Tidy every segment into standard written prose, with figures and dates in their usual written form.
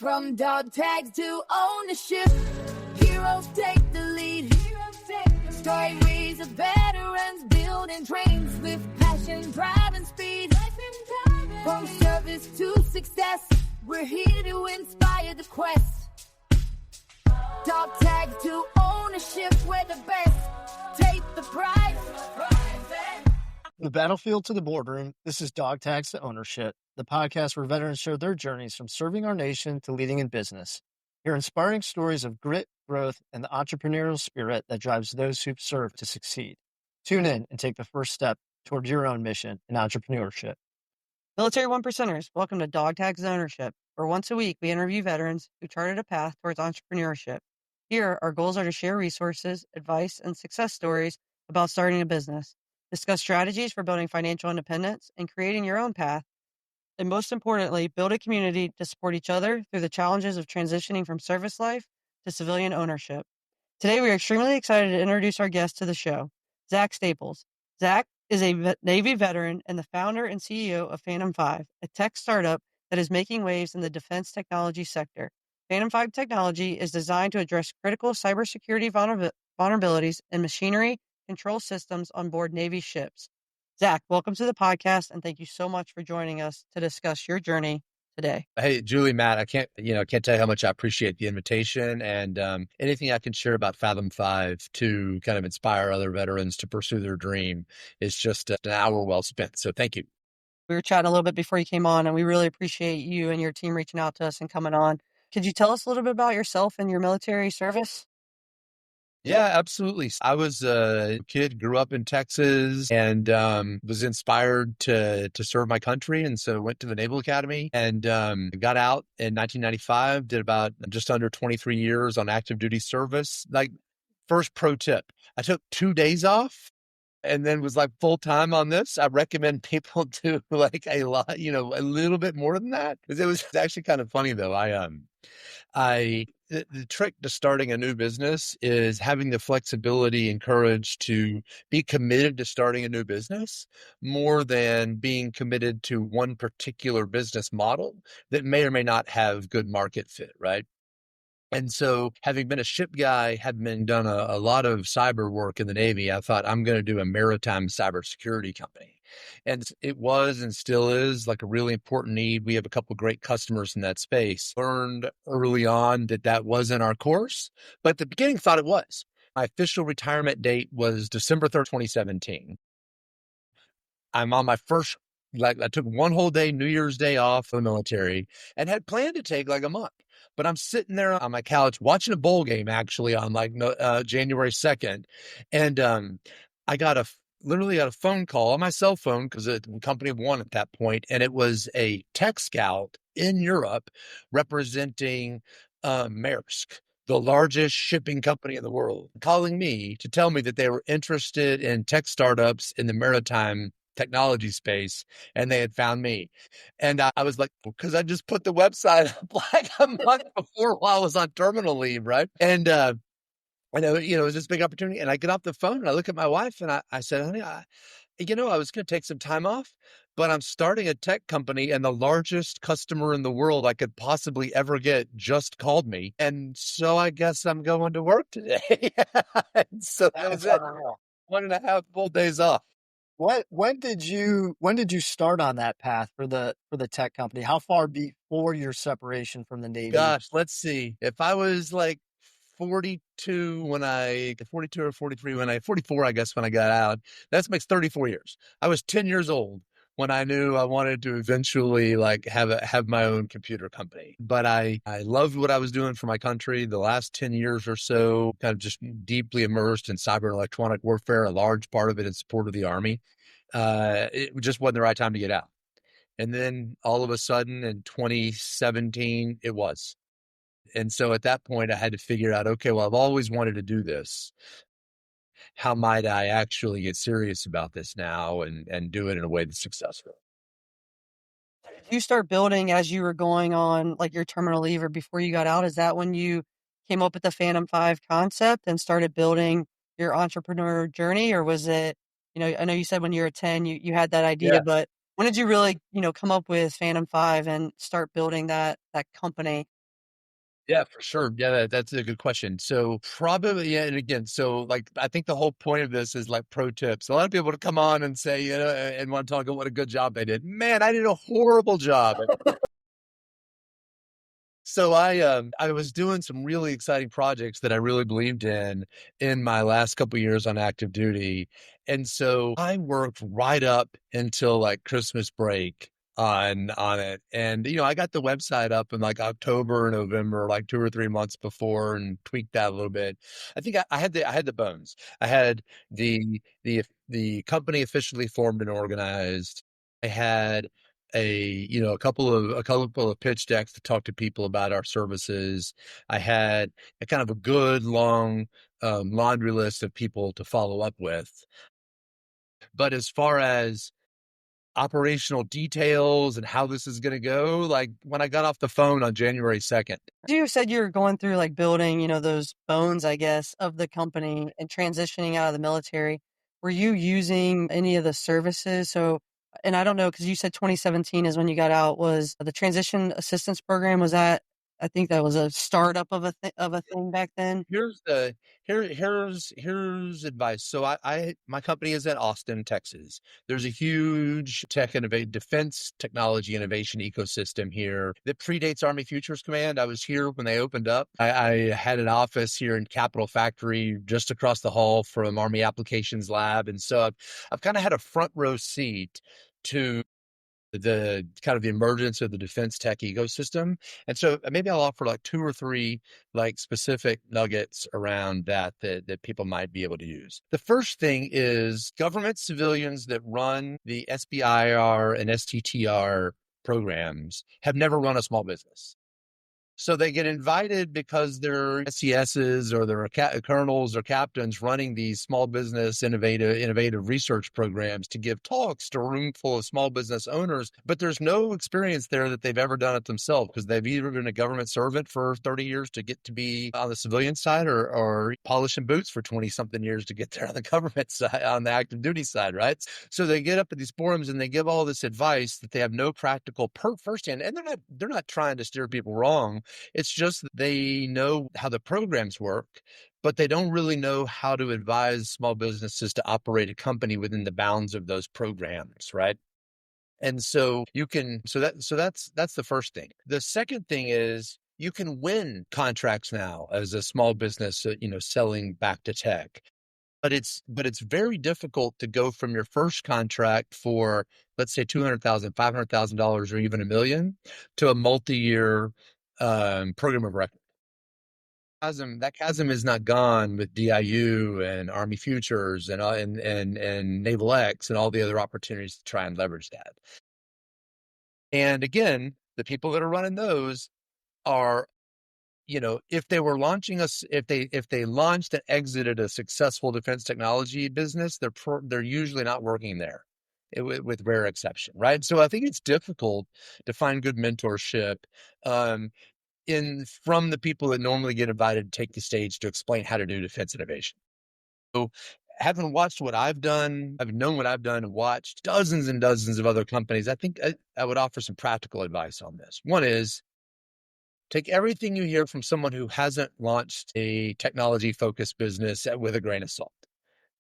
From dog tags to ownership, heroes take the lead. Stories of veterans building dreams with passion, drive, and speed. From service to success, we're here to inspire the quest. Dog tags to ownership, we're the best. Take the prize. From the battlefield to the boardroom, this is Dog Tags to Ownership, the podcast where veterans share their journeys from serving our nation to leading in business. Hear inspiring stories of grit, growth, and the entrepreneurial spirit that drives those who serve to succeed. Tune in and take the first step toward your own mission in entrepreneurship. Military One Percenters, welcome to Dog Tags to Ownership, where once a week we interview veterans who charted a path towards entrepreneurship. Here, our goals are to share resources, advice, and success stories about starting a business, discuss strategies for building financial independence and creating your own path, and most importantly, build a community to support each other through the challenges of transitioning from service life to civilian ownership. Today, we are extremely excited to introduce our guest to the show, Zach Staples. Zach is a Navy veteran and the founder and CEO of Phantom 5, a tech startup that is making waves in the defense technology sector. Phantom 5 technology is designed to address critical cybersecurity vulnerabilities in machinery control systems on board Navy ships. Zach, welcome to the podcast, and thank you so much for joining us to discuss your journey today. Hey, Julie, Matt, I can't tell you how much I appreciate the invitation and anything I can share about Fathom 5 to kind of inspire other veterans to pursue their dream is just an hour well spent. So thank you. We were chatting a little bit before you came on, and we really appreciate you and your team reaching out to us and coming on. Could you tell us a little bit about yourself and your military service? Yeah, absolutely. I was a kid, grew up in Texas, and was inspired to serve my country, and so went to the Naval Academy and got out in 1995. Did about just under 23 years on active duty service. Like, first pro tip, I took 2 days off and then was like full time on this. I recommend people do like a lot, a little bit more than that. It was actually kind of funny though. The trick to starting a new business is having the flexibility and courage to be committed to starting a new business more than being committed to one particular business model that may or may not have good market fit, right? And so, having been a ship guy, had done a lot of cyber work in the Navy, I thought I'm going to do a maritime cybersecurity company. And it was and still is like a really important need. We have a couple of great customers in that space. Learned early on that wasn't our course, but at the beginning thought it was. My official retirement date was December 3rd, 2017. I'm on my first, I took one whole day, New Year's Day off for the military and had planned to take like a month. But I'm sitting there on my couch watching a bowl game actually on January 2nd. And I literally got a phone call on my cell phone because the company won at that point. And it was a tech scout in Europe representing Maersk, the largest shipping company in the world, calling me to tell me that they were interested in tech startups in the maritime technology space, and they had found me. And I was like, because I just put the website up like a month before while I was on terminal leave, right? And I know, it was this big opportunity. And I get off the phone and I look at my wife and I said, honey, I was going to take some time off, but I'm starting a tech company and the largest customer in the world I could possibly ever get just called me. And so I guess I'm going to work today. So that was it. 1.5 full days off. When did you start on that path for the tech company? How far before your separation from the Navy? Gosh, let's see. If I was like 42 or 43 44, I guess, when I got out, that makes 34 years. I was 10 years old when I knew I wanted to eventually have my own computer company. But I loved what I was doing for my country. The last 10 years or so, kind of just deeply immersed in cyber and electronic warfare, a large part of it in support of the Army. It just wasn't the right time to get out. And then all of a sudden in 2017, it was. And so at that point, I had to figure out, okay, well, I've always wanted to do this. How might I actually get serious about this now and do it in a way that's successful? Did you start building as you were going on like your terminal leave or before you got out? Is that when you came up with the Phantom 5 concept and started building your entrepreneur journey? Or was it, I know you said when you were 10, you had that idea, but when did you really, come up with Phantom 5 and start building that company? Yeah, for sure. Yeah, that's a good question. So probably, yeah, and again, so like I think the whole point of this is like pro tips. A lot of people to come on and say, and want to talk about what a good job they did. Man, I did a horrible job. So I was doing some really exciting projects that I really believed in my last couple of years on active duty. And so I worked right up until like Christmas break on it. And I got the website up in like October or November, like 2 or 3 months before, and tweaked that a little bit. I think I had the bones. I had the company officially formed and organized. I had a couple of pitch decks to talk to people about our services. I had a kind of a good long laundry list of people to follow up with. But as far as operational details and how this is going to go, like when I got off the phone on January 2nd. You said you were going through like building, those bones, I guess, of the company and transitioning out of the military. Were you using any of the services? So, and I don't know, because you said 2017 is when you got out. Was the transition assistance program, was that, I think that was a startup of a thing back then? Here's advice. So my company is in Austin, Texas. There's a huge defense technology innovation ecosystem here that predates Army Futures Command. I was here when they opened up. I had an office here in Capitol Factory just across the hall from Army Applications Lab. And so I've kind of had a front row seat to the kind of the emergence of the defense tech ecosystem. And so maybe I'll offer like 2 or 3 like specific nuggets around that people might be able to use. The first thing is government civilians that run the SBIR and STTR programs have never run a small business. So they get invited because they're SCSs or they're colonels or captains running these small business innovative research programs to give talks to a room full of small business owners. But there's no experience there that they've ever done it themselves because they've either been a government servant for 30 years to get to be on the civilian side or polishing boots for 20 something years to get there on the government side, on the active duty side, right? So they get up at these forums and they give all this advice that they have no practical firsthand, and they're not trying to steer people wrong. It's just that they know how the programs work, but they don't really know how to advise small businesses to operate a company within the bounds of those programs, right? And so that's the first thing. The second thing is you can win contracts now as a small business, selling back to tech. But it's very difficult to go from your first contract for, let's say, $200,000, $500,000, or even $1 million to a multi-year program of record. That chasm is not gone with DIU and Army Futures and Naval X and all the other opportunities to try and leverage that. And again, the people that are running those are, if they were launching if they launched and exited a successful defense technology business, they're usually not working there, with rare exception, right? So I think it's difficult to find good mentorship from the people that normally get invited to take the stage to explain how to do defense innovation. So having watched what I've done, I've known what I've done and watched dozens and dozens of other companies, I think I would offer some practical advice on this. One is, take everything you hear from someone who hasn't launched a technology-focused business with a grain of salt.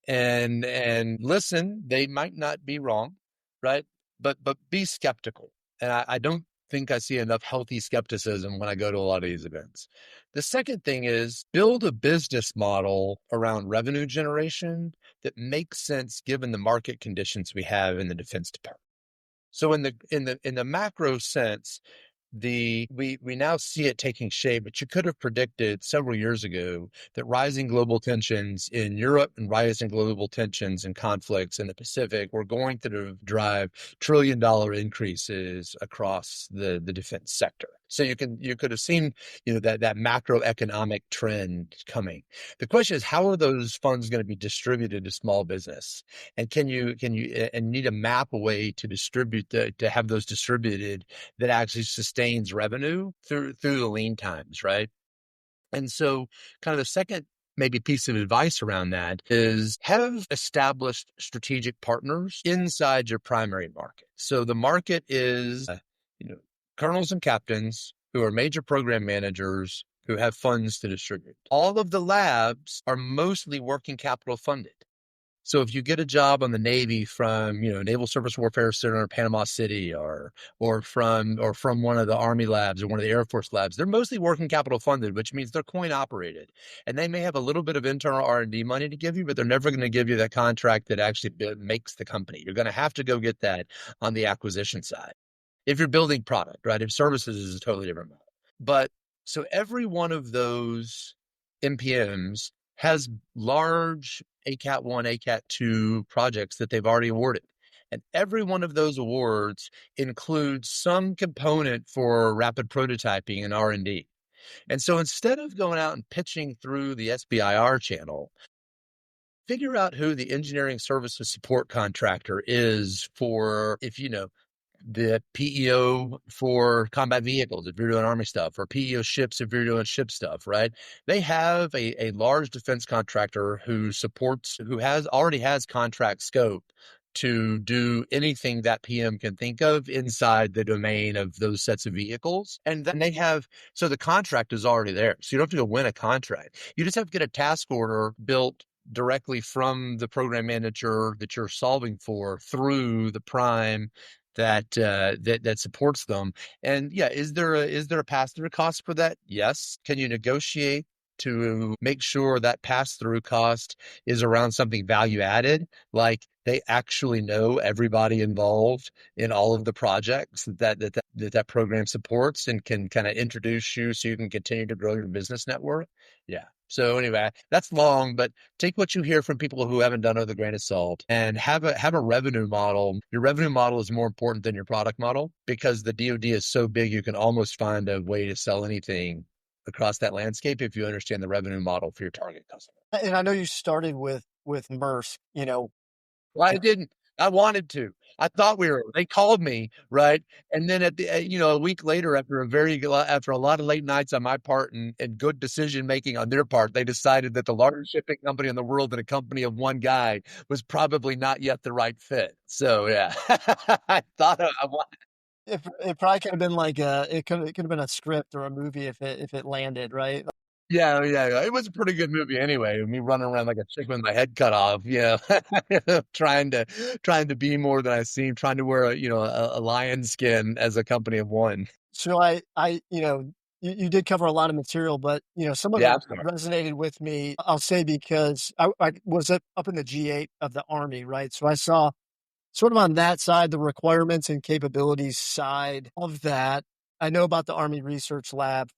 And listen, they might not be wrong, right? But be skeptical. And I don't think I see enough healthy skepticism when I go to a lot of these events. The second thing is build a business model around revenue generation that makes sense given the market conditions we have in the Defense Department. So in the macro sense, we now see it taking shape, but you could have predicted several years ago that rising global tensions in Europe and rising global tensions and conflicts in the Pacific were going to drive trillion-dollar increases across the defense sector. So you could have seen, that macroeconomic trend coming. The question is, how are those funds going to be distributed to small business? And can you need to map a way to distribute to have those distributed that actually sustains revenue through the lean times, right? And so kind of the second maybe piece of advice around that is have established strategic partners inside your primary market. So the market is, colonels and captains who are major program managers who have funds to distribute. All of the labs are mostly working capital funded. So if you get a job on the Navy from, Naval Surface Warfare Center in Panama City or from one of the Army labs or one of the Air Force labs, they're mostly working capital funded, which means they're coin operated. And they may have a little bit of internal R&D money to give you, but they're never going to give you that contract that actually makes the company. You're going to have to go get that on the acquisition side. If you're building product, right? If services is a totally different model. But so every one of those MPMs has large ACAT 1, ACAT 2 projects that they've already awarded. And every one of those awards includes some component for rapid prototyping and R&D. And so instead of going out and pitching through the SBIR channel, figure out who the engineering services support contractor is for, if you know, the PEO for combat vehicles, if you're doing Army stuff, or PEO ships, if you're doing ship stuff, right? They have a large defense contractor who already has contract scope to do anything that PM can think of inside the domain of those sets of vehicles. And then so the contract is already there. So you don't have to go win a contract. You just have to get a task order built directly from the program manager that you're solving for through the prime that supports them. And yeah, is there a pass-through cost for that? Yes. Can you negotiate to make sure that pass-through cost is around something value added, like they actually know everybody involved in all of the projects that program supports and can kind of introduce you so you can continue to grow your business network? Yeah. So anyway, that's long, but take what you hear from people who haven't done it with a grain of salt and have a revenue model. Your revenue model is more important than your product model because the DoD is so big, you can almost find a way to sell anything across that landscape if you understand the revenue model for your target customer. And I know you started with Maersk, Well, I didn't. I wanted to. I thought they called me, right? And then a week later, after a lot of late nights on my part and good decision making on their part, they decided that the largest shipping company in the world and a company of one guy was probably not yet the right fit. So yeah, I thought I wanted. it probably could have been like it could have been a script or a movie if it landed, right? Yeah, yeah. It was a pretty good movie anyway. Me running around like a chicken with my head cut off, trying to be more than I seem, trying to wear a lion skin as a company of one. So you did cover a lot of material, but some of Yeah, it I'm sorry. resonated with me. I'll say because I was up in the G8 of the Army, right? So I saw sort of on that side, the requirements and capabilities side of that. I know about the Army Research Lab,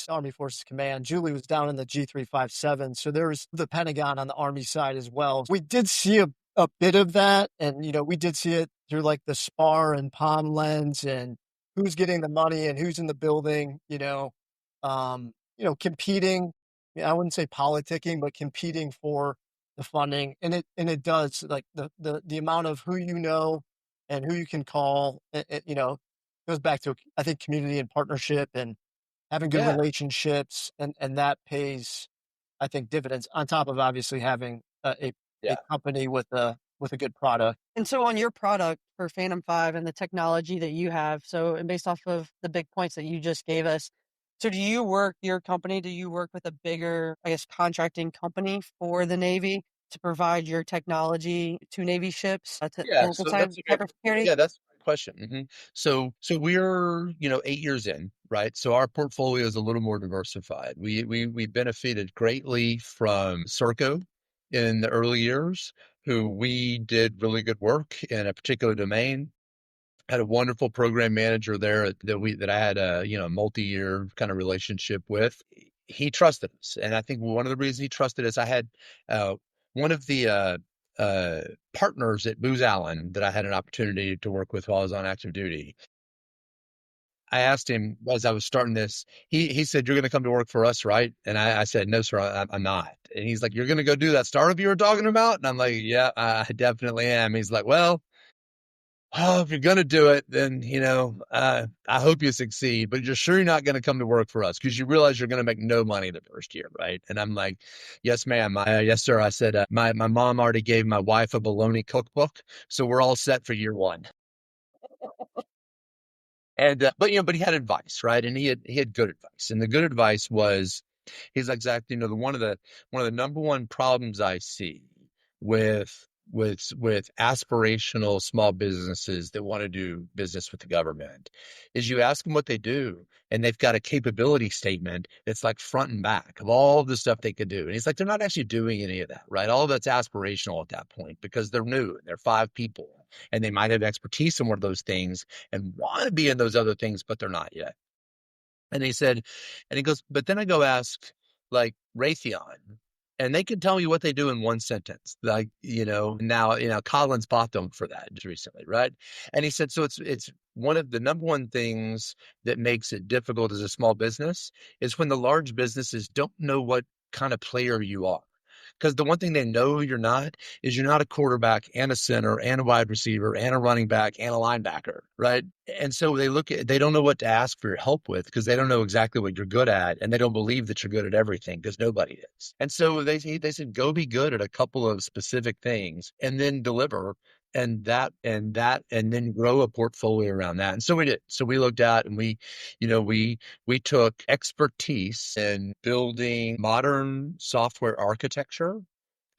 Army Forces Command. Julie was down in the G357. So there's the Pentagon on the Army side as well. We did see a bit of that. And, we did see it through like the SPAR and POM lens and who's getting the money and who's in the building, competing. I wouldn't say politicking, but competing for the funding. And it does, like the amount of who and who you can call, goes back to, I think, community and partnership and having good Yeah, relationships, and that pays, I think, dividends on top of obviously having a yeah. company with a good product. And so on your product for Phantom 5 and the technology that you have, and based off of the big points that you just gave us, so do you work with a bigger, I guess, contracting company for the Navy to provide your technology to Navy ships to Yeah, so inside that's a great cybersecurity? yeah, that's a great question. So we're, 8 years in, right? So our portfolio is a little more diversified. We benefited greatly from Serco in the early years, who we did really good work in a particular domain. Had a wonderful program manager there that I had a multi-year kind of relationship with. He trusted us, and I think one of the reasons he trusted us, I had uh, one of the uh, partners at Booz Allen that I had an opportunity to work with while I was on active duty. I asked him as I was starting this. He said, "You're going to come to work for us, right?" And I said, "No, sir, I'm not." And he's like, "You're going to go do that startup you were talking about?" And I'm like, "Yeah, I definitely am." He's like, "Well, oh, if you're going to do it, then, I hope you succeed, but you're sure you're not going to come to work for us because you realize you're going to make no money the first year, right?" And I'm like, "Yes, ma'am. Yes, sir." I said, my mom already gave my wife a bologna cookbook, so we're all set for year one. And but he had advice, right? And he had good advice. And the good advice was, he's like, Zach, one of the number one problems I see with with aspirational small businesses that want to do business with the government is you ask them what they do, and they've got a capability statement that's like front and back of all the stuff they could do. And he's like, they're not actually doing any of that, right? All of that's aspirational at that point because they're new and they're 5 people and they might have expertise in one of those things and want to be in those other things, but they're not yet. And he said, and he goes, but then I go ask like Raytheon, and they can tell me what they do in one sentence. Like, now, Collins bought them for that just recently, right? And he said, so it's one of the number one things that makes it difficult as a small business is when the large businesses don't know what kind of player you are. Because the one thing they know you're not is you're not a quarterback and a center and a wide receiver and a running back and a linebacker, right? And so they don't know what to ask for your help with because they don't know exactly what you're good at, and they don't believe that you're good at everything because nobody is. And so they said, go be good at a couple of specific things and then deliver and then grow a portfolio around that. And so we did. So we looked at and we took expertise in building modern software architecture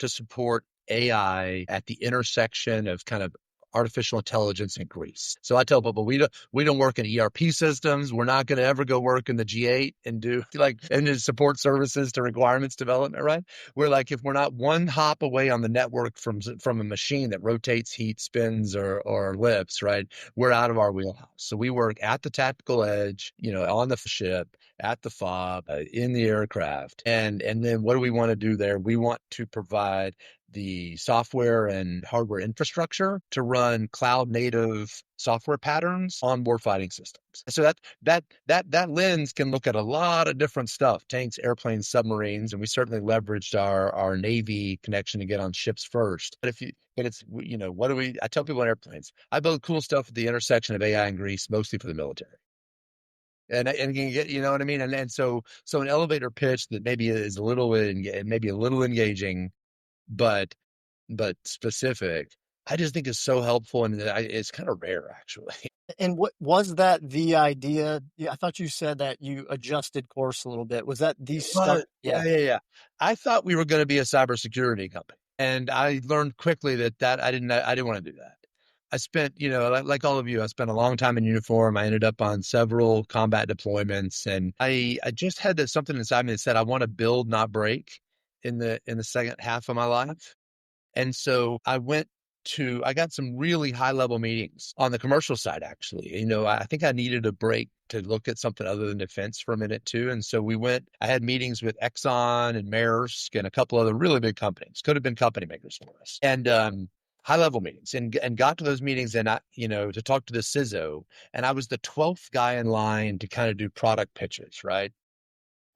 to support AI at the intersection of kind of artificial intelligence and Greece. So I tell people we don't work in ERP systems. We're not going to ever go work in the G8 and do and support services to requirements development, right? We're like, if we're not one hop away on the network from a machine that rotates, heat, spins, or lifts, right? We're out of our wheelhouse. So we work at the tactical edge, on the ship, at the fob, in the aircraft. And then what do we want to do there? We want to provide the software and hardware infrastructure to run cloud native software patterns on warfighting systems. So that lens can look at a lot of different stuff: tanks, airplanes, submarines, and we certainly leveraged our Navy connection to get on ships first. But it's, what do we? I tell people on airplanes, I build cool stuff at the intersection of AI and Greece, mostly for the military. And you can get, you know what I mean? And so an elevator pitch that maybe is maybe a little engaging, but specific, I just think is so helpful, and it's kind of rare actually. And what was that the idea? Yeah, I thought you said that you adjusted course a little bit. Was that the Well, start? yeah. I thought we were going to be a cybersecurity company, and I learned quickly that I didn't want to do that. I spent, like all of you, I spent a long time in uniform. I ended up on several combat deployments, and I just had something inside me that said I want to build, not break, in the second half of my life. And so I got some really high level meetings on the commercial side, actually. I think I needed a break to look at something other than defense for a minute too. And so I had meetings with Exxon and Maersk and a couple other really big companies, could have been company makers for us. And, high level meetings, and got to those meetings and to talk to the CISO. And I was the 12th guy in line to kind of do product pitches, right?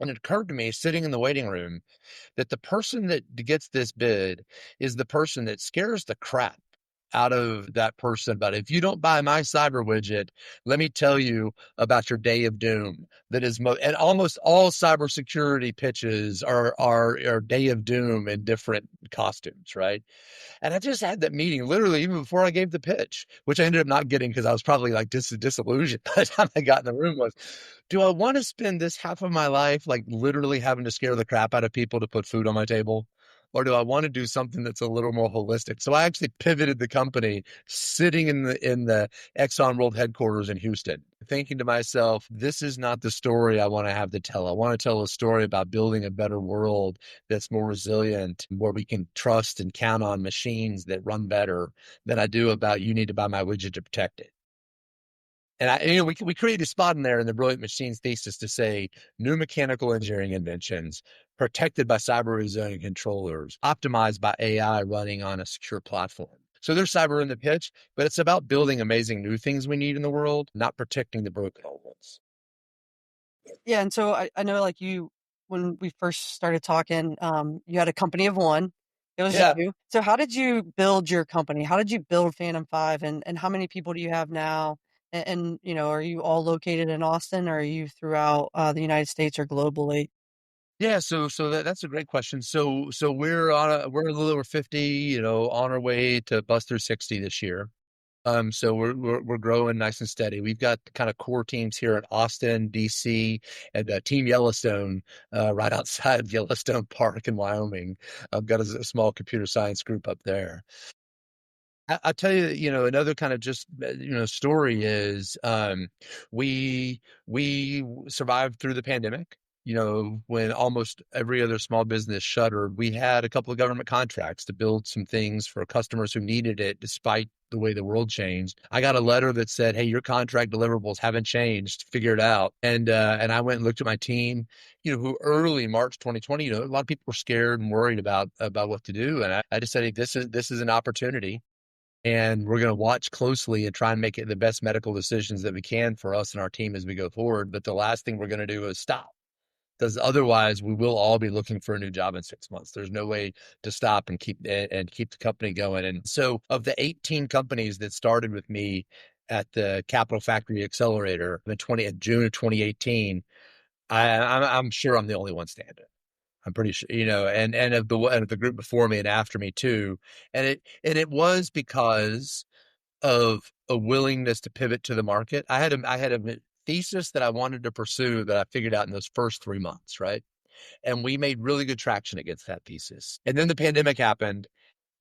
And it occurred to me sitting in the waiting room that the person that gets this bid is the person that scares the crap out of that person. But if you don't buy my cyber widget, let me tell you about your day of doom. And almost all cybersecurity pitches are day of doom in different costumes, right? And I just had that meeting literally even before I gave the pitch, which I ended up not getting because I was probably like disillusioned by the time I got in the room. Do I want to spend this half of my life like literally having to scare the crap out of people to put food on my table? Or do I want to do something that's a little more holistic? So I actually pivoted the company sitting in the Exxon World headquarters in Houston, thinking to myself, this is not the story I want to have to tell. I want to tell a story about building a better world that's more resilient, where we can trust and count on machines that run better than I do about you need to buy my widget to protect it. And we created a spot in there in the Brilliant Machines thesis to say new mechanical engineering inventions protected by cyber resilient controllers, optimized by AI running on a secure platform. So there's cyber in the pitch, but it's about building amazing new things we need in the world, not protecting the broken old ones. Yeah, and so I know like when we first started talking, you had a company of one. It was Yeah. you. So how did you build your company? How did you build Phantom 5, and how many people do you have now? And are you all located in Austin, or are you throughout the United States or globally? Yeah, so that's a great question. So we're a little over 50, on our way to bust through 60 this year. So we're growing nice and steady. We've got kind of core teams here in Austin, DC, and Team Yellowstone, right outside Yellowstone Park in Wyoming. I've got a small computer science group up there. I'll tell you, another kind of just, story is, we survived through the pandemic. When almost every other small business shuttered, we had a couple of government contracts to build some things for customers who needed it, despite the way the world changed. I got a letter that said, "Hey, your contract deliverables haven't changed. Figure it out." And I went and looked at my team, who early March 2020, a lot of people were scared and worried about what to do. And I just said, "Hey, this is an opportunity, and we're going to watch closely and try and make it the best medical decisions that we can for us and our team as we go forward. But the last thing we're going to do is stop, because otherwise we will all be looking for a new job in 6 months. There's no way to stop and keep the company going." And so, of the 18 companies that started with me at the Capital Factory Accelerator in June of 2018, I'm sure I'm the only one standing. I'm pretty sure, and of the group before me and after me too. And it was because of a willingness to pivot to the market. I had a thesis that I wanted to pursue that I figured out in those first 3 months, right? And we made really good traction against that thesis. And then the pandemic happened,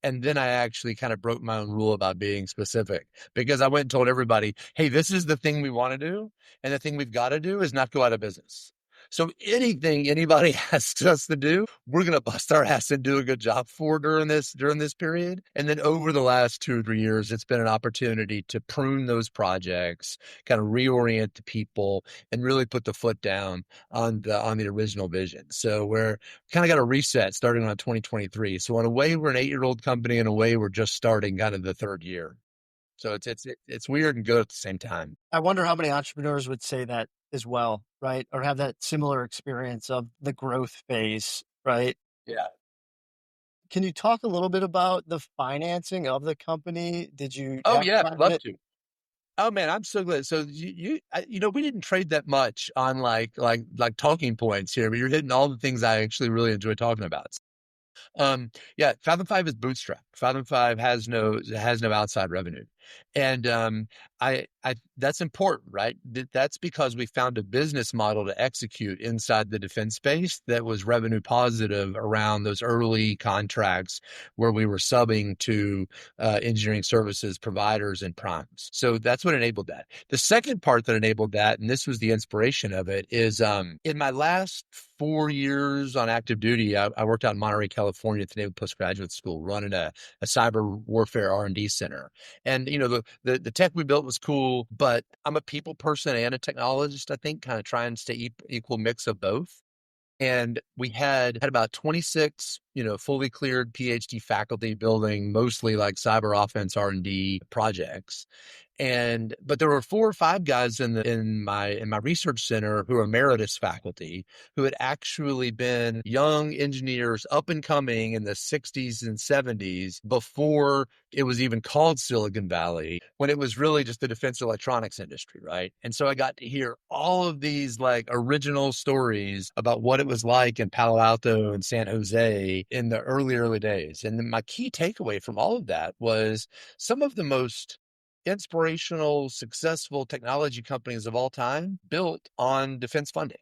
and then I actually kind of broke my own rule about being specific, because I went and told everybody, "Hey, this is the thing we want to do. And the thing we've got to do is not go out of business. So anything anybody asks us to do, we're going to bust our ass and do a good job for during this period." And then over the last 2 or 3 years, it's been an opportunity to prune those projects, kind of reorient the people, and really put the foot down on the original vision. So we're kind of got a reset starting on 2023. So in a way, we're an 8-year-old company. In a way, we're just starting kind of the third year. So it's weird and good at the same time. I wonder how many entrepreneurs would say that as well, right? Or have that similar experience of the growth phase, right? Yeah. Can you talk a little bit about the financing of the company? Did you Oh have yeah, love private? to. Oh man, I'm so glad. So we didn't trade that much on like talking points here, but you're hitting all the things I actually really enjoy talking about. Yeah, Fathom 5 is bootstrapped. Fathom 5 has no outside revenue. And I that's important, right? That's because we found a business model to execute inside the defense space that was revenue positive around those early contracts where we were subbing to engineering services providers and primes. So that's what enabled that. The second part that enabled that, and this was the inspiration of it, is in my last 4 years on active duty, I worked out in Monterey, California at the Naval Postgraduate School, running a cyber warfare R&D center. And the tech we built was cool, but I'm a people person and a technologist. I think kind of try and stay equal mix of both. And we had about 26, fully cleared PhD faculty building mostly like cyber offense R&D projects. But there were 4 or 5 guys in my research center who are emeritus faculty, who had actually been young engineers up and coming in the 60s and 70s, before it was even called Silicon Valley, when it was really just the defense electronics industry, right? And so I got to hear all of these like original stories about what it was like in Palo Alto and San Jose in the early days. And then my key takeaway from all of that was some of the most inspirational, successful technology companies of all time built on defense funding,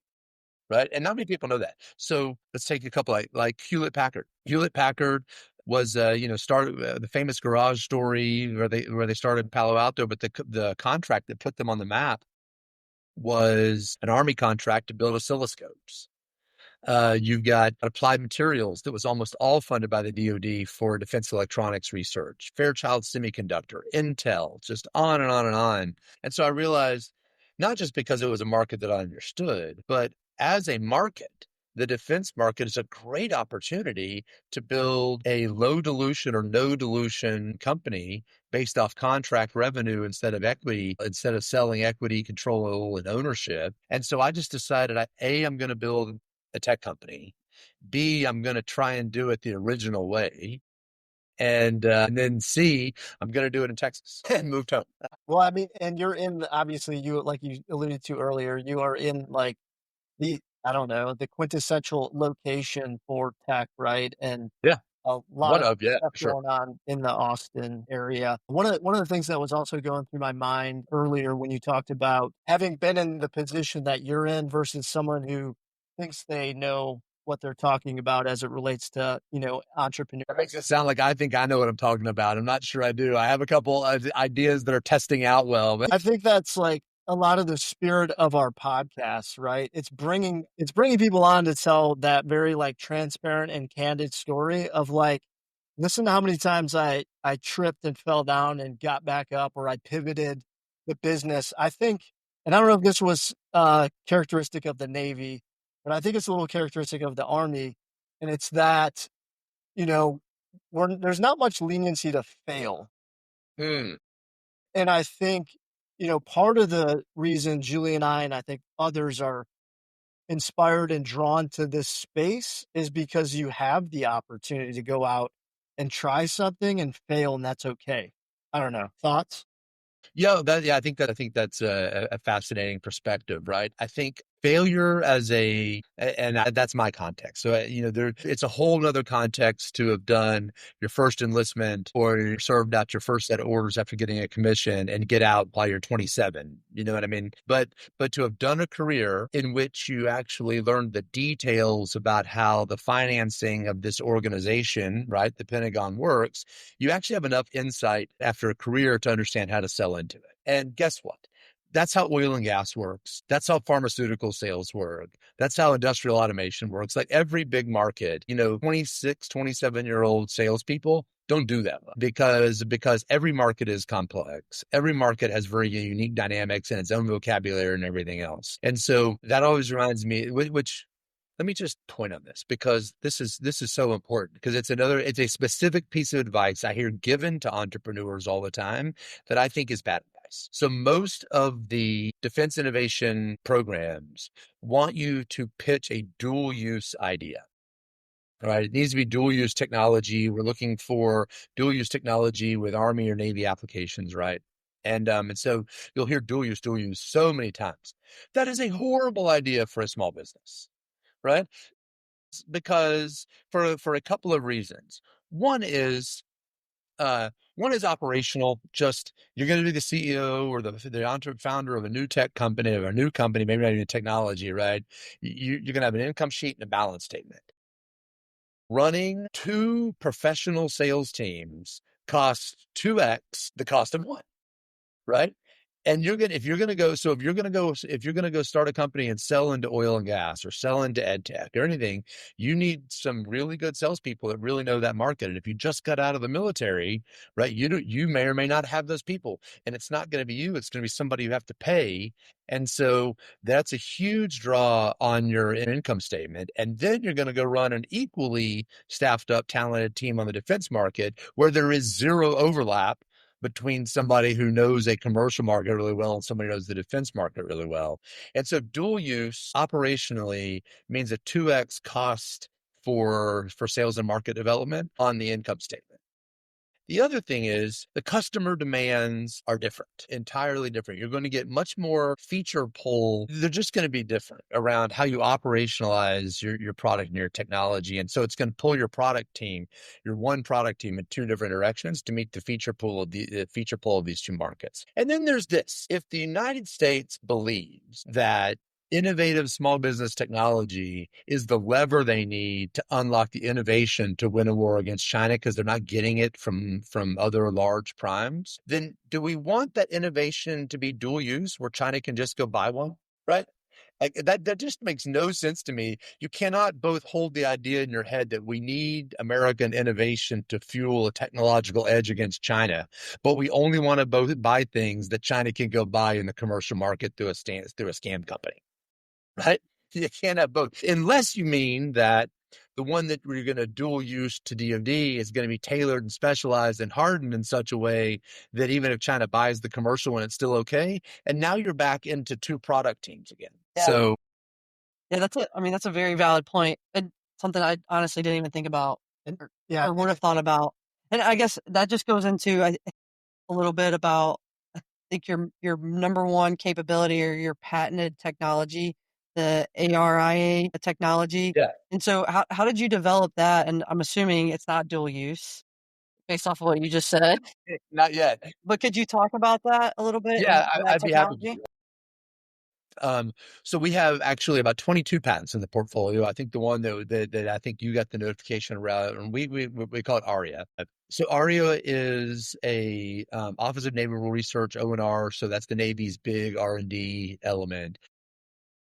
right? And not many people know that. So let's take a couple like Hewlett Packard. Hewlett Packard was, started the famous garage story where they started Palo Alto, but the contract that put them on the map was an Army contract to build oscilloscopes. You've got Applied Materials that was almost all funded by the DoD for defense electronics research, Fairchild Semiconductor, Intel, just on and on and on. And so I realized, not just because it was a market that I understood, but as a market, the defense market is a great opportunity to build a low dilution or no dilution company based off contract revenue instead of equity, instead of selling equity, control, and ownership. And so I just decided, I'm going to build a tech company. B, I'm going to try and do it the original way. And then C, I'm going to do it in Texas and moved home. Well, I mean, and you're in, obviously, you, like you alluded to earlier, you are in like I don't know, the quintessential location for tech, right? And Yeah. a lot One of of, yeah, stuff sure. going on in the Austin area. One of the things that was also going through my mind earlier when you talked about having been in the position that you're in versus someone who thinks they know what they're talking about as it relates to, entrepreneur. That makes it sound like I think I know what I'm talking about. I'm not sure I do. I have a couple of ideas that are testing out well, but I think that's like a lot of the spirit of our podcast, right? It's bringing people on to tell that very like transparent and candid story of like, listen to how many times I tripped and fell down and got back up, or I pivoted the business. I think, and I don't know if this was characteristic of the Navy, but I think it's a little characteristic of the Army, and it's that, you know, there's not much leniency to fail. hmm. And I think, part of the reason Julie and I think others are inspired and drawn to this space is because you have the opportunity to go out and try something and fail, and that's okay. I don't know. Thoughts? Yeah, I think that's a fascinating perspective, right? I think failure that's my context. So, it's a whole nother context to have done your first enlistment or you served out your first set of orders after getting a commission and get out while you're 27. You know what I mean? But to have done a career in which you actually learned the details about how the financing of this organization, right, the Pentagon works, you actually have enough insight after a career to understand how to sell into it. And guess what? That's how oil and gas works. That's how pharmaceutical sales work. That's how industrial automation works. Like every big market, 26, 27-year-old salespeople don't do that because every market is complex. Every market has very unique dynamics and its own vocabulary and everything else. And so that always reminds me, which let me just point on this because this is so important because it's a specific piece of advice I hear given to entrepreneurs all the time that I think is bad advice. So most of the defense innovation programs want you to pitch a dual use idea. All right. It needs to be dual use technology. We're looking for dual use technology with Army or Navy applications, right? And so you'll hear dual use so many times. That is a horrible idea for a small business, right? Because for a couple of reasons. One is one is operational. Just you're going to be the CEO or the founder of a new tech company or a new company, maybe not even technology, right? You're going to have an income sheet and a balance statement. Running two professional sales teams costs 2x the cost of one, right? And if you're going to go start a company and sell into oil and gas or sell into ed tech or anything, you need some really good salespeople that really know that market. And if you just got out of the military, right, you may or may not have those people, and it's not going to be you. It's going to be somebody you have to pay. And so that's a huge draw on your income statement. And then you're going to go run an equally staffed up, talented team on the defense market where there is zero overlap between somebody who knows a commercial market really well and somebody who knows the defense market really well. And so dual use operationally means a 2x cost for sales and market development on the income statement. The other thing is the customer demands are different, entirely different. You're going to get much more feature pull. They're just going to be different around how you operationalize your product and your technology. And so it's going to pull your product team, your one product team in two different directions to meet the feature pull of these two markets. And then there's this. If the United States believes that innovative small business technology is the lever they need to unlock the innovation to win a war against China because they're not getting it from other large primes, then do we want that innovation to be dual use where China can just go buy one, right? Like that just makes no sense to me. You cannot both hold the idea in your head that we need American innovation to fuel a technological edge against China, but we only want to both buy things that China can go buy in the commercial market through a scam company. Right? You can't have both, unless you mean that the one that we're going to dual use to DoD is going to be tailored and specialized and hardened in such a way that even if China buys the commercial one, it's still okay. And now you're back into two product teams again. Yeah. So Yeah, that's it. I mean, that's a very valid point and something I honestly didn't even think about or would have thought about. And I guess that just goes into a little bit about, I think your number one capability or your patented technology the ARIA technology. Yeah. And so how did you develop that? And I'm assuming it's not dual use based off of what you just said. Not yet. But could you talk about that a little bit Yeah, and that I'd be happy to do technology? that. So we have actually about 22 patents in the portfolio. I think the one that I think you got the notification around, and we call it ARIA. So ARIA is a Office of Naval Research, ONR. So that's the Navy's big R&D element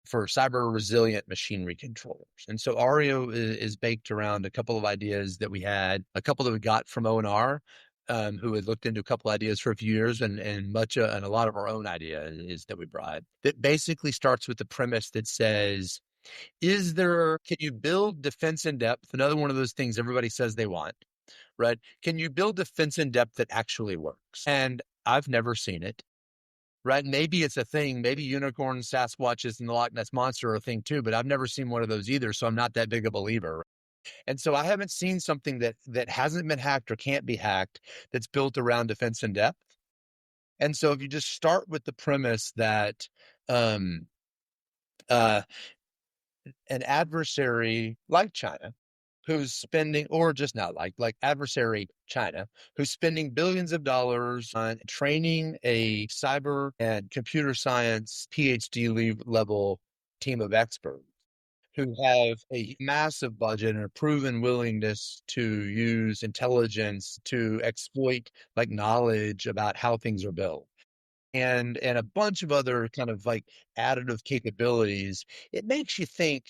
for cyber resilient machinery controllers. And so ARIA is baked around a couple of ideas that we had, a couple that we got from ONR, who had looked into a couple ideas for a few years, and a lot of our own ideas that we brought. That basically starts with the premise that says, can you build defense in depth? Another one of those things everybody says they want, right? Can you build defense in depth that actually works? And I've never seen it. Right? Maybe it's a thing. Maybe unicorns, Sasquatches, and the Loch Ness Monster are a thing too, but I've never seen one of those either, so I'm not that big a believer. And so I haven't seen something that hasn't been hacked or can't be hacked that's built around defense in depth. And so if you just start with the premise that um, uh, an adversary like China, who's spending, or just not like adversary China, who's spending billions of dollars on training a cyber and computer science PhD level team of experts who have a massive budget and a proven willingness to use intelligence to exploit like knowledge about how things are built. And a bunch of other kind of like additive capabilities, it makes you think,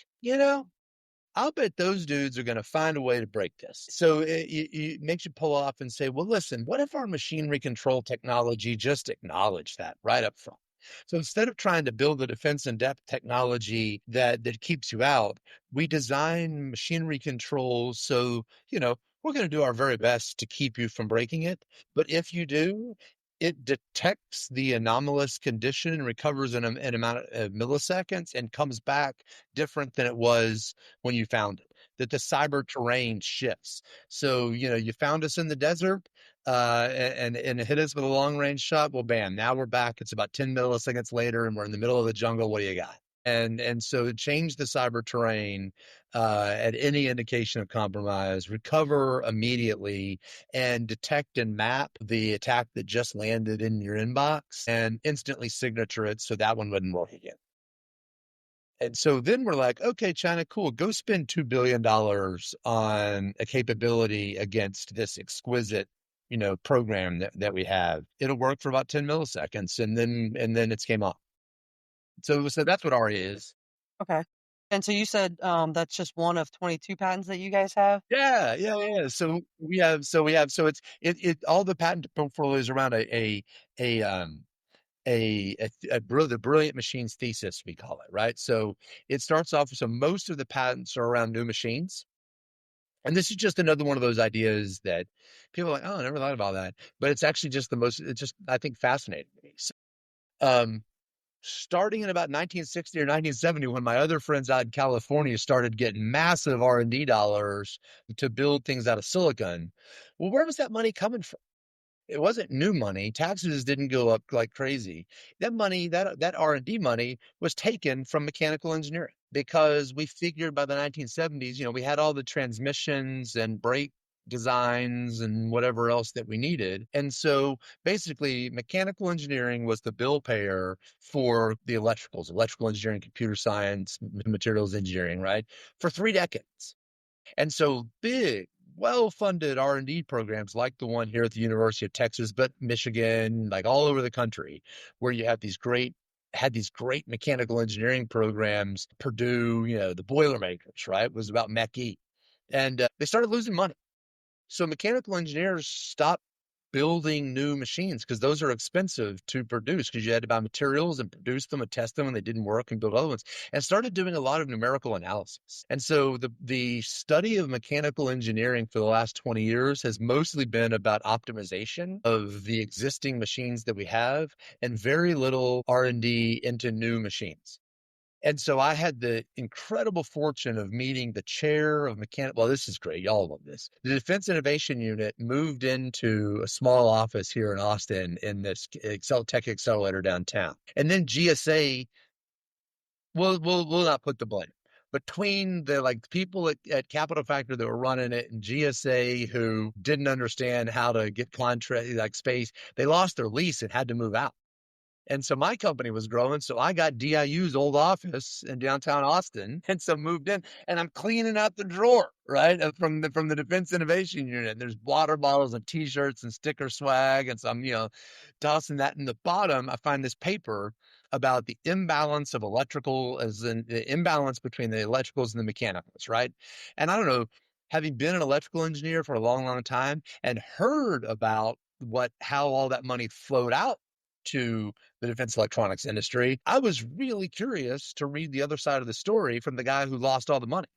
I'll bet those dudes are going to find a way to break this. So it makes you pull off and say, well, listen, what if our machinery control technology just acknowledged that right up front? So instead of trying to build a defense in depth technology that keeps you out, we design machinery controls. So, we're going to do our very best to keep you from breaking it. But if you do, it detects the anomalous condition and recovers in an amount of milliseconds and comes back different than it was when you found it, that the cyber terrain shifts. So, you found us in the desert and it hit us with a long range shot. Well, bam, now we're back. It's about 10 milliseconds later and we're in the middle of the jungle. What do you got? And so change the cyber terrain at any indication of compromise, recover immediately, and detect and map the attack that just landed in your inbox and instantly signature it so that one wouldn't work again. And so then we're like, okay, China, cool. Go spend $2 billion on a capability against this exquisite, program that we have. It'll work for about 10 milliseconds and then it's game on. So that's what ARIA is. Okay. And so you said that's just one of 22 patents that you guys have? Yeah. So all the patent portfolios around the brilliant machines thesis, we call it, right? So it starts off, so most of the patents are around new machines. And this is just another one of those ideas that people are like, oh, I never thought about that. But it's actually just it's just, I think, fascinating to me. So, starting in about 1960 or 1970, when my other friends out in California started getting massive R&D dollars to build things out of silicon, well, where was that money coming from? It wasn't new money. Taxes didn't go up like crazy. That money, that R&D money was taken from mechanical engineering because we figured by the 1970s, we had all the transmissions and brake designs and whatever else that we needed. And so basically mechanical engineering was the bill payer for the electrical engineering, computer science, materials engineering, right? For 3 decades. And so big, well-funded R&D programs like the one here at the University of Texas, but Michigan, like all over the country, where you have had these great mechanical engineering programs. Purdue, the Boilermakers, right, was about Mech-E. And they started losing money. So mechanical engineers stopped building new machines because those are expensive to produce because you had to buy materials and produce them and test them and they didn't work and build other ones, and started doing a lot of numerical analysis. And so the study of mechanical engineering for the last 20 years has mostly been about optimization of the existing machines that we have and very little R&D into new machines. And so I had the incredible fortune of meeting the chair of mechanical. Well, this is great. Y'all love this. The Defense Innovation Unit moved into a small office here in Austin in this Tech Accelerator downtown. And then GSA we'll not put the blame between the like people at Capital Factor that were running it and GSA who didn't understand how to get contract like space. They lost their lease and had to move out. And so my company was growing. So I got DIU's old office in downtown Austin. And so moved in and I'm cleaning out the drawer, right? From the Defense Innovation Unit. There's water bottles and t-shirts and sticker swag. And so I'm, tossing that in the bottom. I find this paper about the imbalance of electrical, as in the imbalance between the electricals and the mechanicals, right? And I don't know, having been an electrical engineer for a long, long time and heard about how all that money flowed out to the defense electronics industry, I was really curious to read the other side of the story from the guy who lost all the money.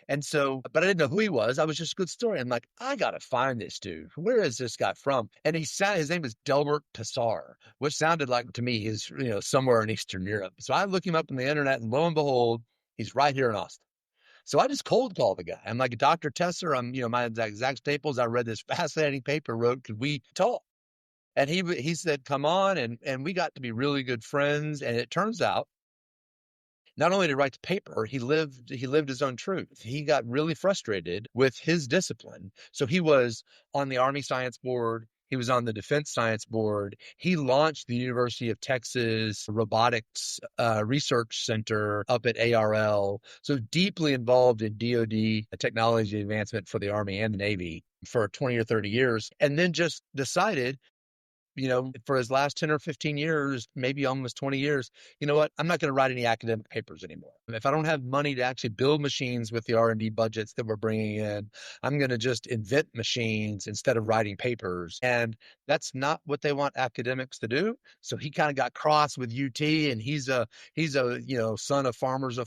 And so, but I didn't know who he was. I was just a good story. I'm like, I got to find this dude. Where is this guy from? And his name is Delbert Tassar, which sounded like to me he's, somewhere in Eastern Europe. So I look him up on the internet and lo and behold, he's right here in Austin. So I just cold called the guy. I'm like, Dr. Tesser, my exact Staples. I read this fascinating paper wrote. Could we talk? And he said, come on. And we got to be really good friends. And it turns out, not only did he write the paper, he lived his own truth. He got really frustrated with his discipline. So he was on the Army Science Board. He was on the Defense Science Board. He launched the University of Texas Robotics Research Center up at ARL. So deeply involved in DoD technology advancement for the Army and the Navy for 20 or 30 years. And then just decided, for his last 10 or 15 years, maybe almost 20 years, you know what? I'm not going to write any academic papers anymore. If I don't have money to actually build machines with the R&D budgets that we're bringing in, I'm going to just invent machines instead of writing papers. And that's not what they want academics to do. So he kind of got cross with UT, and he's a son of farmers.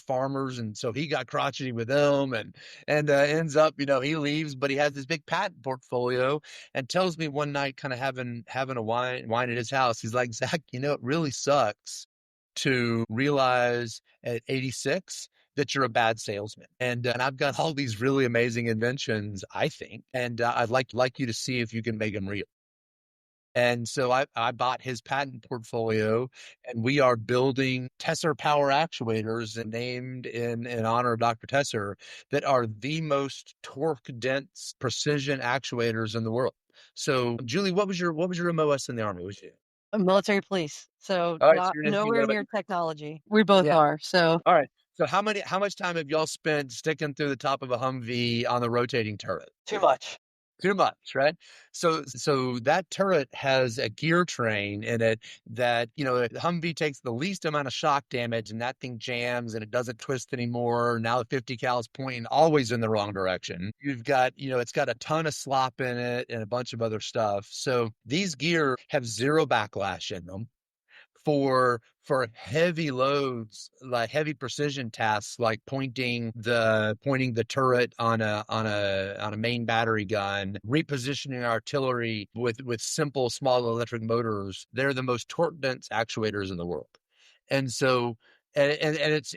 And so he got crotchety with them and ends up, he leaves, but he has this big patent portfolio and tells me one night, kind of having a wine at his house, he's like, Zach, it really sucks to realize at 86 that you're a bad salesman. And I've got all these really amazing inventions, I think, and I'd like you to see if you can make them real. And so I bought his patent portfolio, and we are building Tesser power actuators named in honor of Dr. Tesser that are the most torque dense precision actuators in the world. So, Julie, what was your MOS in the Army? Was you? A military police. So All right, so not you're an engineer, nowhere but near technology. We both are. So all right. So how much time have y'all spent sticking through the top of a Humvee on the rotating turret? too much. Too much, right? So that turret has a gear train in it that, the Humvee takes the least amount of shock damage and that thing jams and it doesn't twist anymore. Now the 50 cal is pointing always in the wrong direction. You've got, it's got a ton of slop in it and a bunch of other stuff. So these gear have zero backlash in them for heavy loads, like heavy precision tasks, like pointing the turret on a main battery gun, repositioning artillery with simple small electric motors. They're the most torque dense actuators in the world. And so it's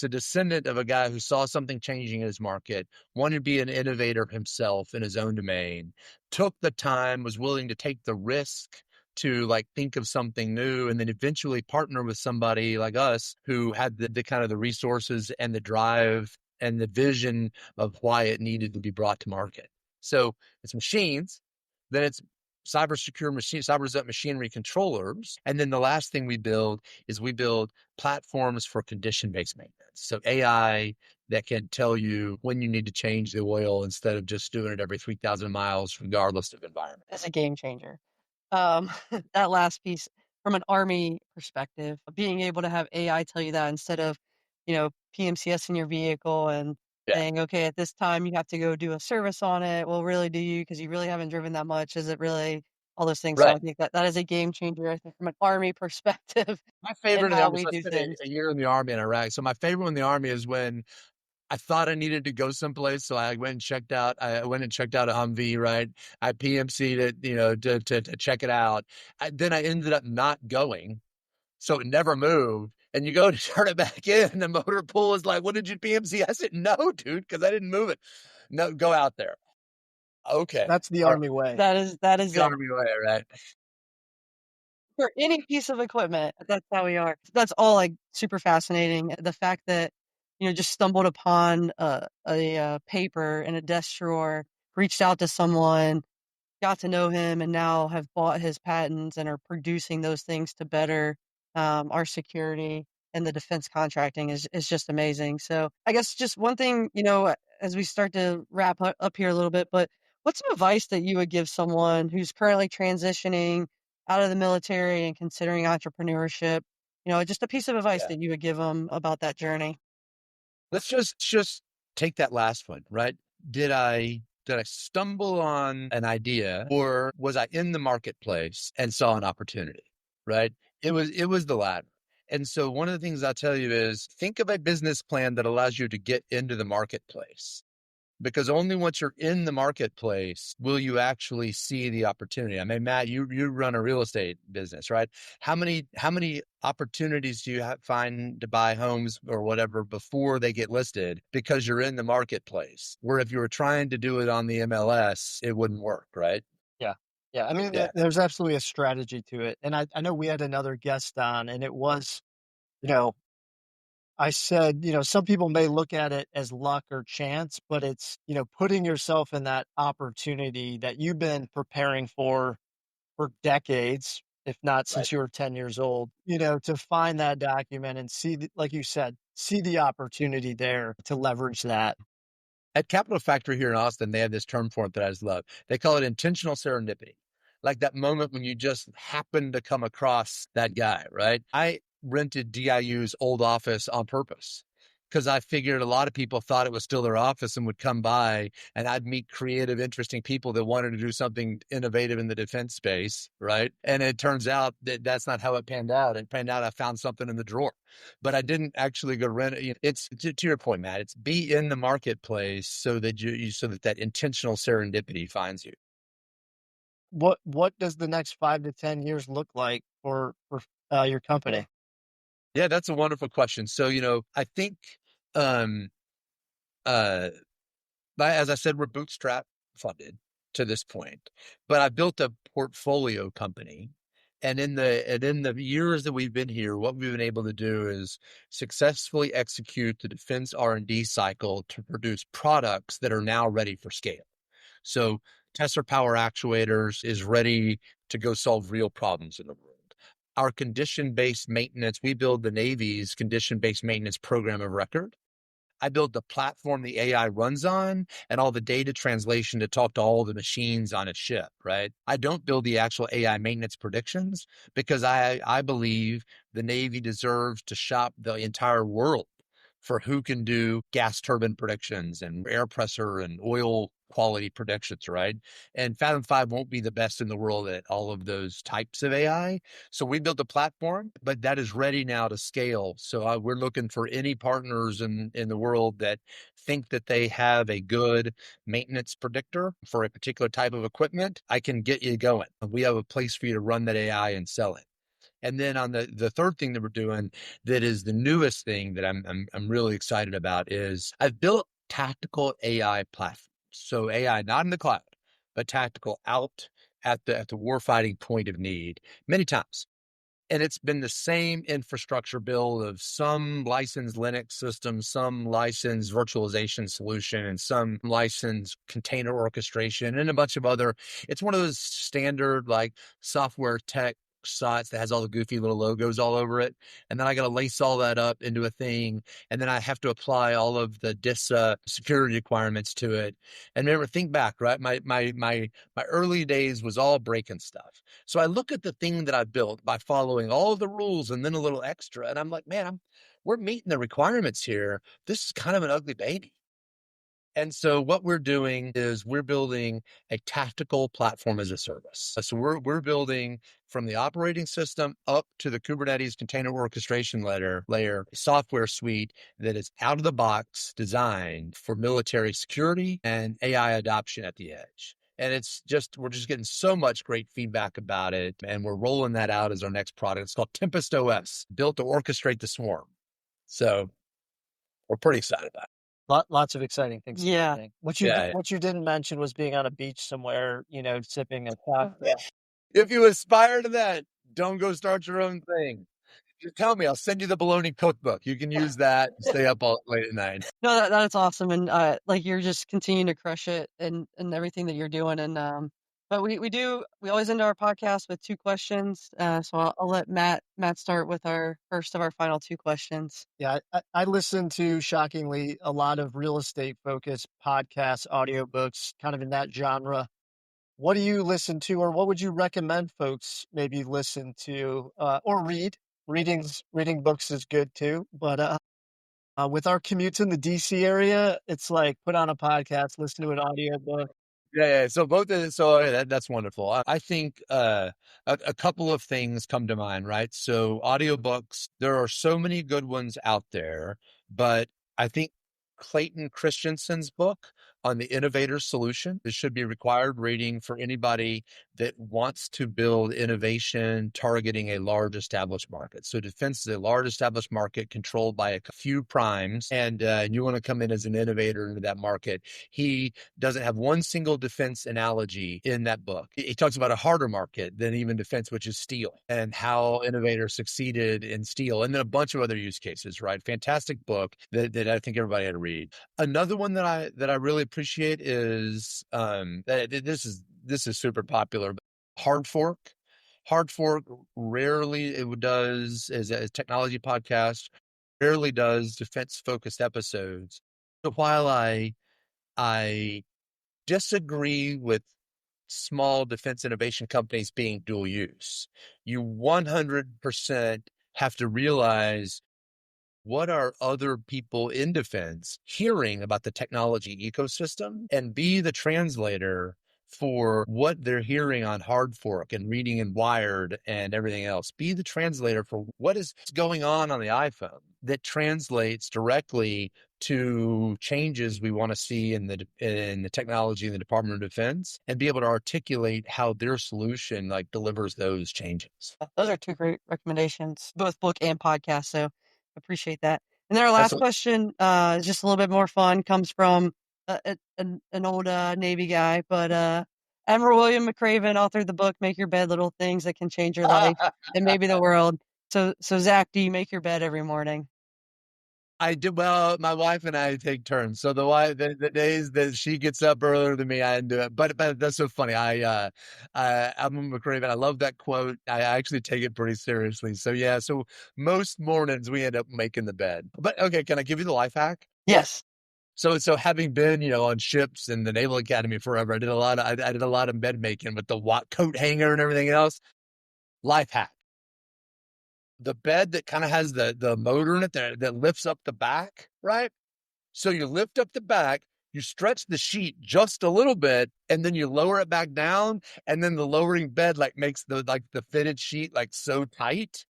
a descendant of a guy who saw something changing in his market, wanted to be an innovator himself in his own domain, took the time, was willing to take the risk to think of something new, and then eventually partner with somebody like us who had the kind of the resources and the drive and the vision of why it needed to be brought to market. So it's machines, then it's cyber machinery controllers. And then the last thing we build platforms for condition-based maintenance. So AI that can tell you when you need to change the oil instead of just doing it every 3,000 miles, regardless of environment. That's a game changer. That last piece from an Army perspective, being able to have AI tell you that instead of, PMCS in your vehicle and saying, okay, at this time you have to go do a service on it. Well, really, do you? Because you really haven't driven that much. Is it really all those things? So Right. I think that is a game changer, I think, from an Army perspective My favorite and in the how Army, we so I do spent things. a year in the Army in Iraq. So my favorite in the Army is when I thought I needed to go someplace, so I went and checked out a Humvee, right? I PMC'd it, to check it out. Then I ended up not going, so it never moved. And you go to turn it back in, and the motor pool is like, "What did you PMC?" I said, "No, dude, because I didn't move it." No, go out there. Okay, That's the all right. Army way. That is The it. Army way, right? for any piece of equipment. That's how we are. That's all like super fascinating. The fact that, just stumbled upon a paper in a desk drawer, reached out to someone, got to know him, and now have bought his patents and are producing those things to better our security and the defense contracting is just amazing. So I guess just one thing, as we start to wrap up here a little bit, but what's some advice that you would give someone who's currently transitioning out of the military and considering entrepreneurship? Just a piece of advice Yeah. that you would give them about that journey. Let's just take that last one, right? Did I stumble on an idea, or was I in the marketplace and saw an opportunity, right? It was the latter. And so one of the things I'll tell you is think of a business plan that allows you to get into the marketplace, because only once you're in the marketplace will you actually see the opportunity. I mean, Matt, you run a real estate business, right? How many opportunities do you find to buy homes or whatever before they get listed because you're in the marketplace? Where if you were trying to do it on the MLS, it wouldn't work, right? Yeah. Yeah. I mean, Yeah. there's absolutely a strategy to it. And I know we had another guest on, and it was, you know, I said, some people may look at it as luck or chance, but it's, putting yourself in that opportunity that you've been preparing for decades, if not Right. since you were 10 years old, to find that document and see, like you said, see the opportunity there to leverage that. At Capital Factory here in Austin, they have this term for it that I just love. They call it intentional serendipity. Like that moment when you just happen to come across that guy, right? I rented DIU's old office on purpose because I figured a lot of people thought it was still their office and would come by, and I'd meet creative, interesting people that wanted to do something innovative in the defense space, right? And it turns out that that's not how it panned out. It panned out I found something in the drawer, but I didn't actually go rent it. It's to your point, Matt. It's be in the marketplace so that so that intentional serendipity finds you. What does the next 5 to 10 years look like for your company? Yeah, that's a wonderful question. So, I think, um, uh, as I said, we're bootstrap funded to this point, but I built a portfolio company. And in the years that we've been here, what we've been able to do is successfully execute the defense R&D cycle to produce products that are now ready for scale. So Tesla Power Actuators is ready to go solve real problems in the world. Our condition-based maintenance, we build the Navy's condition-based maintenance program of record. I build the platform the AI runs on and all the data translation to talk to all the machines on its ship, right? I don't build the actual AI maintenance predictions because I believe the Navy deserves to shop the entire world for who can do gas turbine predictions and air pressure and oil quality predictions, right? And Fathom 5 won't be the best in the world at all of those types of AI. So we built a platform, but that is ready now to scale. So we're looking for any partners in the world that think that they have a good maintenance predictor for a particular type of equipment. I can get you going. We have a place for you to run that AI and sell it. And then on the third thing that we're doing that is the newest thing that I'm really excited about is I've built tactical AI platforms. So AI not in the cloud, but tactical out at the warfighting point of need many times. And it's been the same infrastructure build of some licensed Linux system, some licensed virtualization solution, and some licensed container orchestration, and a bunch of other. It's one of those standard like software tech sites that has all the goofy little logos all over it. And then I got to lace all that up into a thing. And then I have to apply all of the DISA security requirements to it. And remember, think back, right? My early days was all breaking stuff. So I look at the thing that I built by following all of the rules and then a little extra. And I'm like, man, we're meeting the requirements here. This is kind of an ugly baby. And so what we're doing is we're building a tactical platform as a service. So we're building from the operating system up to the Kubernetes container orchestration layer software suite that is out of the box designed for military security and AI adoption at the edge. And we're just getting so much great feedback about it. And we're rolling that out as our next product. It's called Tempest OS, built to orchestrate the swarm. So we're pretty excited about it. Lots of exciting things Yeah. happening. Yeah. What you didn't mention was being on a beach somewhere, sipping a cocktail. If you aspire to that, Don't go start your own thing. Just tell me, I'll send you the bologna cookbook. You can use that and stay up all late at night. No, that's awesome, and like you're just continuing to crush it and everything that you're doing, and but we always end our podcast with 2 questions, so I'll let Matt start with our first of our final 2 questions. Yeah, I listen to, shockingly, a lot of real estate focused podcasts, audiobooks, kind of in that genre. What do you listen to, or what would you recommend folks maybe listen to or read? Reading books is good too, but with our commutes in the DC area, it's like put on a podcast, listen to an audiobook. Yeah. So both of that's wonderful. I think a couple of things come to mind, right? So audiobooks, there are so many good ones out there, but I think Clayton Christensen's book on the innovator solution, this should be required reading for anybody that wants to build innovation targeting a large established market. So defense is a large established market controlled by a few primes, and you want to come in as an innovator into that market. He doesn't have one single defense analogy in that book. He talks about a harder market than even defense, which is steel, and how innovators succeeded in steel, and then a bunch of other use cases, right? Fantastic book that I think everybody had to read. Another one that I really appreciate is this is super popular. Hard Fork. Hard Fork rarely does as a technology podcast, rarely does defense focused episodes. So while I disagree with small defense innovation companies being dual use, you 100% have to realize what are other people in defense hearing about the technology ecosystem, and be the translator for what they're hearing on Hard Fork and reading in Wired and everything else. Be the translator for what is going on the iPhone that translates directly to changes we want to see in the technology in the Department of Defense, and be able to articulate how their solution like delivers those changes. Those are 2 great recommendations, both book and podcast. So appreciate that. And then our That's last question is just a little bit more fun. Comes from an old Navy guy, but Admiral William McCraven authored the book "Make Your Bed: Little Things That Can Change Your Life and Maybe the World." So Zach, do you make your bed every morning? I do. Well, my wife and I take turns. So the days that she gets up earlier than me, I do it. But that's so funny. I'm McCraven. I love that quote. I actually take it pretty seriously. So yeah. So most mornings we end up making the bed. But okay, can I give you the life hack? Yes. So having been, on ships and the Naval Academy forever, I did a lot of bed making with the coat hanger and everything else. Life hack. The bed that kind of has the motor in it that lifts up the back, right? So you lift up the back, you stretch the sheet just a little bit, and then you lower it back down, and then the lowering bed makes the fitted sheet so tight.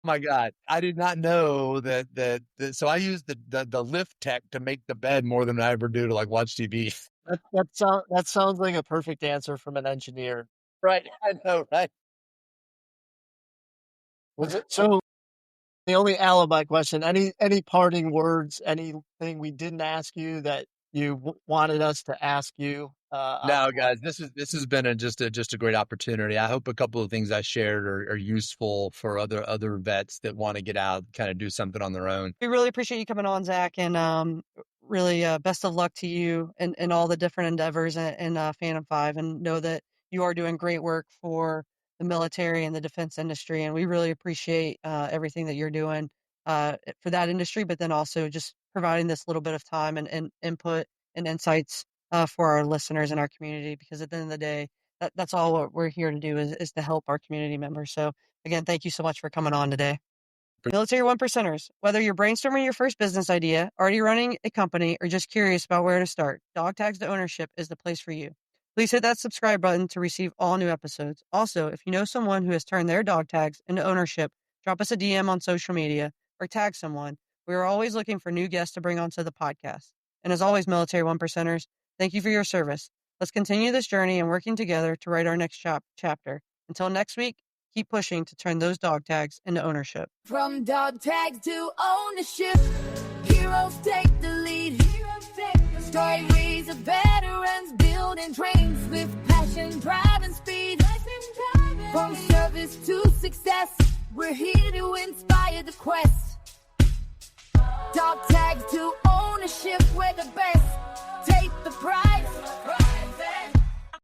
Oh my God, I did not know that. So I use the lift tech to make the bed more than I ever do to watch TV. That sounds like a perfect answer from an engineer. Right, I know, right? Was it so? The only alibi question, any parting words, anything we didn't ask you that you wanted us to ask you? No, guys, this has been just a great opportunity. I hope a couple of things I shared are useful for other vets that want to get out, kind of do something on their own. We really appreciate you coming on, Zach, and really best of luck to you and all the different endeavors in Phantom 5, and know that you are doing great work for the military and the defense industry, and we really appreciate everything that you're doing for that industry, but then also just providing this little bit of time and input and insights for our listeners and our community, because at the end of the day, that's all what we're here to do is to help our community members. So again, thank you so much for coming on today. Military 1%ers, whether you're brainstorming your first business idea, already running a company, or just curious about where to start, Dog Tags to Ownership is the place for you. Please hit that subscribe button to receive all new episodes. Also, if you know someone who has turned their dog tags into ownership, drop us a DM on social media or tag someone. We are always looking for new guests to bring onto the podcast. And as always, Military 1%ers, thank you for your service. Let's continue this journey and working together to write our next chapter. Until next week, keep pushing to turn those dog tags into ownership. From dog tags to ownership, heroes take the lead. Stories of veterans building trains with passion, drive, and speed. From service to success. We're here to inspire the quest. Dog tags to ownership, we're the best. Take the prize.